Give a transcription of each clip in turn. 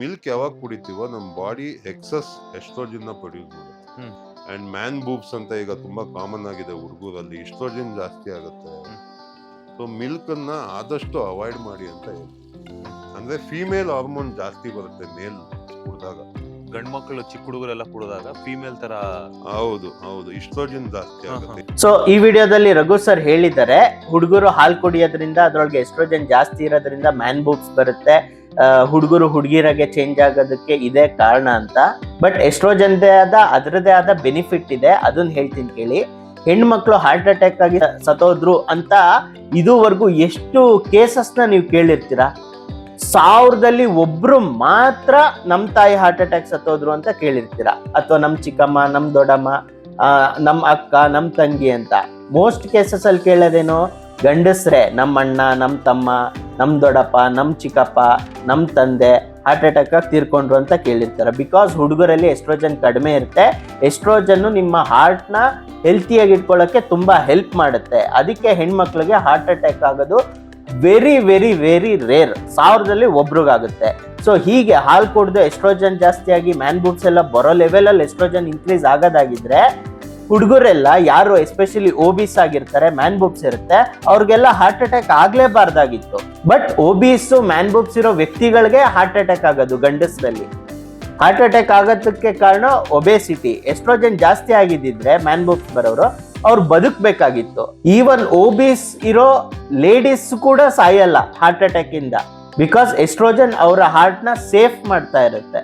Milk ಯಾವಾಗ ಕುಡಿತೀವೋ ನಮ್ಮ body excess oestrogen produce ಮಾಡುತ್ತೆ. ಅಂಡ್ ಮ್ಯಾನ್ ಬೂಬ್ಸ್ ಅಂತ ಈಗ ತುಂಬಾ ಕಾಮನ್ ಆಗಿದೆ ಹುಡುಗರಲ್ಲಿ, ಎಸ್ಟ್ರೋಜನ್ ಜಾಸ್ತಿ ಆಗುತ್ತೆ. ಸೊ ಮಿಲ್ಕ್ ಅನ್ನ ಆದಷ್ಟು ಅವಾಯ್ಡ್ ಮಾಡಿ ಅಂತ ಹೇಳಿ. ಅಂದ್ರೆ ಫೀಮೇಲ್ ಹಾರ್ಮೋನ್ ಜಾಸ್ತಿ ಬರುತ್ತೆ ಮೇಲ್ ಕುಡಿದಾಗ. ಗಂಡು ಮಕ್ಕಳು ಚಿಕ್ಕ ಹುಡುಗರೆಲ್ಲ ಕುಡಿದಾಗ ಫೀಮೇಲ್ ತರ ಹೌದು ಎಸ್ಟ್ರೋಜನ್ ಜಾಸ್ತಿ ಆಗುತ್ತೆ. ಸೊ ಈ ವಿಡಿಯೋದಲ್ಲಿ ರಘು ಸರ್ ಹೇಳಿದ್ದಾರೆ, ಹುಡುಗರು ಹಾಲು ಕುಡಿಯೋದ್ರಿಂದ ಅದ್ರೊಳಗೆ ಎಸ್ಟ್ರೋಜನ್ ಜಾಸ್ತಿ ಇರೋದ್ರಿಂದ ಮ್ಯಾನ್ ಬೂಬ್ಸ್ ಬರುತ್ತೆ, ಹುಡುಗರು ಹುಡುಗಿರಾಗೆ ಚೇಂಜ್ ಆಗೋದಕ್ಕೆ ಇದೇ ಕಾರಣ ಅಂತ. ಬಟ್ ಎಸ್ಟ್ರೋಜನ್ದೇ ಆದ ಅದರದೇ ಆದ ಬೆನಿಫಿಟ್ ಇದೆ, ಅದನ್ನ ಹೇಳ್ತೀನಿ ಕೇಳಿ. ಹೆಣ್ಮಕ್ಳು ಹಾರ್ಟ್ ಅಟ್ಯಾಕ್ ಆಗಿ ಸತ್ತೋದ್ರು ಅಂತ ಇದುವರೆಗೂ ಎಷ್ಟು ಕೇಸಸ್ನ ನೀವು ಕೇಳಿರ್ತೀರಾ? 1000ದಲ್ಲಿ ಒಬ್ರು ಮಾತ್ರ ನಮ್ ತಾಯಿ ಹಾರ್ಟ್ ಅಟ್ಯಾಕ್ ಸತ್ತೋದ್ರು ಅಂತ ಕೇಳಿರ್ತೀರಾ, ಅಥವಾ ನಮ್ ಚಿಕ್ಕಮ್ಮ, ನಮ್ ದೊಡ್ಡಮ್ಮ, ನಮ್ ಅಕ್ಕ, ನಮ್ ತಂಗಿ ಅಂತ. ಮೋಸ್ಟ್ ಕೇಸಸ್ ಅಲ್ಲಿ ಕೇಳೋದೇನು? ಗಂಡಸ್ರೆ, ನಮ್ಮ ಅಣ್ಣ, ನಮ್ ತಮ್ಮ, ನಮ್ ದೊಡ್ಡಪ್ಪ, ನಮ್ ಚಿಕ್ಕಪ್ಪ, ನಮ್ ತಂದೆ ಹಾರ್ಟ್ ಅಟ್ಯಾಕ್ ಆಗಿ ತೀರ್ಕೊಂಡ್ರು ಅಂತ ಕೇಳಿರ್ತಾರೆ. ಬಿಕಾಸ್ ಹುಡುಗರಲ್ಲಿ ಎಸ್ಟ್ರೋಜನ್ ಕಡಿಮೆ ಇರುತ್ತೆ. ಎಸ್ಟ್ರೋಜನ್ ನಿಮ್ಮ ಹಾರ್ಟ್ನ ಹೆಲ್ತಿಯಾಗಿ ಇಟ್ಕೊಳ್ಳೋಕೆ ತುಂಬಾ ಹೆಲ್ಪ್ ಮಾಡುತ್ತೆ. ಅದಕ್ಕೆ ಹೆಣ್ಮಕ್ಳಿಗೆ ಹಾರ್ಟ್ ಅಟ್ಯಾಕ್ ಆಗೋದು ವೆರಿ ವೆರಿ ವೆರಿ ರೇರ್, 1000ದಲ್ಲಿ ಒಬ್ರಿಗಾಗುತ್ತೆ. ಸೊ ಹೀಗೆ ಹಾಲು ಕುಡಿದು ಎಸ್ಟ್ರೋಜನ್ ಜಾಸ್ತಿ ಆಗಿ ಮ್ಯಾನ್ ಬೂಬ್ಸ್ ಎಲ್ಲ ಬರೋ ಲೆವೆಲಲ್ಲಿ ಎಸ್ಟ್ರೋಜನ್ ಇನ್ಕ್ರೀಸ್ ಆಗೋದಾಗಿದ್ರೆ, ಹುಡುಗರೆಲ್ಲ ಯಾರು ಎಸ್ಪೆಷಲಿ ಓಬಿಸ್ ಆಗಿರ್ತಾರೆ, ಮ್ಯಾನ್ ಬೂಬ್ಸ್ ಇರುತ್ತೆ, ಅವ್ರಿಗೆಲ್ಲ ಹಾರ್ಟ್ ಅಟ್ಯಾಕ್ ಆಗ್ಲೇಬಾರ್ದಾಗಿತ್ತು. ಬಟ್ ಓಬಿಸ್ ಮ್ಯಾನ್ ಬೂಬ್ಸ್ ಇರೋ ವ್ಯಕ್ತಿಗಳಿಗೆ ಹಾರ್ಟ್ ಅಟ್ಯಾಕ್ ಆಗೋದು ಗಂಡಸರಲ್ಲಿ. ಹಾರ್ಟ್ ಅಟ್ಯಾಕ್ ಆಗೋದಕ್ಕೆ ಕಾರಣ ಒಬೇಸಿಟಿ. ಎಸ್ಟ್ರೋಜನ್ ಜಾಸ್ತಿ ಆಗಿದ್ದಿದ್ರೆ ಮ್ಯಾನ್ ಬೂಬ್ಸ್ ಬರೋರು ಅವ್ರು ಬದುಕಬೇಕಾಗಿತ್ತು. ಈವನ್ ಓಬಿಸ್ ಇರೋ ಲೇಡೀಸ್ ಕೂಡ ಸಾಯಲ್ಲ ಹಾರ್ಟ್ ಅಟ್ಯಾಕ್ ಇಂದ, ಬಿಕಾಸ್ ಎಸ್ಟ್ರೋಜನ್ ಅವರ ಹಾರ್ಟ್ ನ ಸೇಫ್ ಮಾಡ್ತಾ ಇರುತ್ತೆ.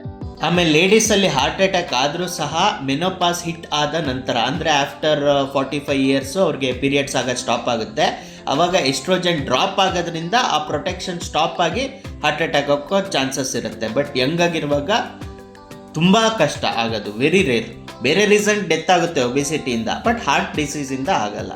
ಆಮೇಲೆ ಲೇಡೀಸ್ ಅಲ್ಲಿ ಹಾರ್ಟ್ ಅಟ್ಯಾಕ್ ಆದ್ರೂ ಸಹ ಮೆನೋಪಾಸ್ ಹಿಟ್ ಆದ ನಂತರ, ಅಂದ್ರೆ ಆಫ್ಟರ್ 45 ಇಯರ್ಸ್ ಅವ್ರಿಗೆ ಪೀರಿಯಡ್ಸ್ ಆಗೋದು ಸ್ಟಾಪ್ ಆಗುತ್ತೆ. ಅವಾಗ ಎಸ್ಟ್ರೋಜನ್ ಡ್ರಾಪ್ ಆಗೋದ್ರಿಂದ ಆ ಪ್ರೊಟೆಕ್ಷನ್ ಸ್ಟಾಪ್ ಆಗಿ ಹಾರ್ಟ್ ಅಟ್ಯಾಕ್ ಆಗೋ ಚಾನ್ಸಸ್ ಇರುತ್ತೆ. ಬಟ್ ಯಂಗ್ ಆಗಿರುವಾಗ ತುಂಬಾ ಕಷ್ಟ ಆಗೋದು, ವೆರಿ ರೇರ್. ಬೇರೆ ರೀಸನ್ ಡೆತ್ ಆಗುತ್ತೆ ಒಬೆಸಿಟಿಯಿಂದ, ಬಟ್ ಹಾರ್ಟ್ ಡಿಸೀಸ್ ಇಂದ ಆಗಲ್ಲ.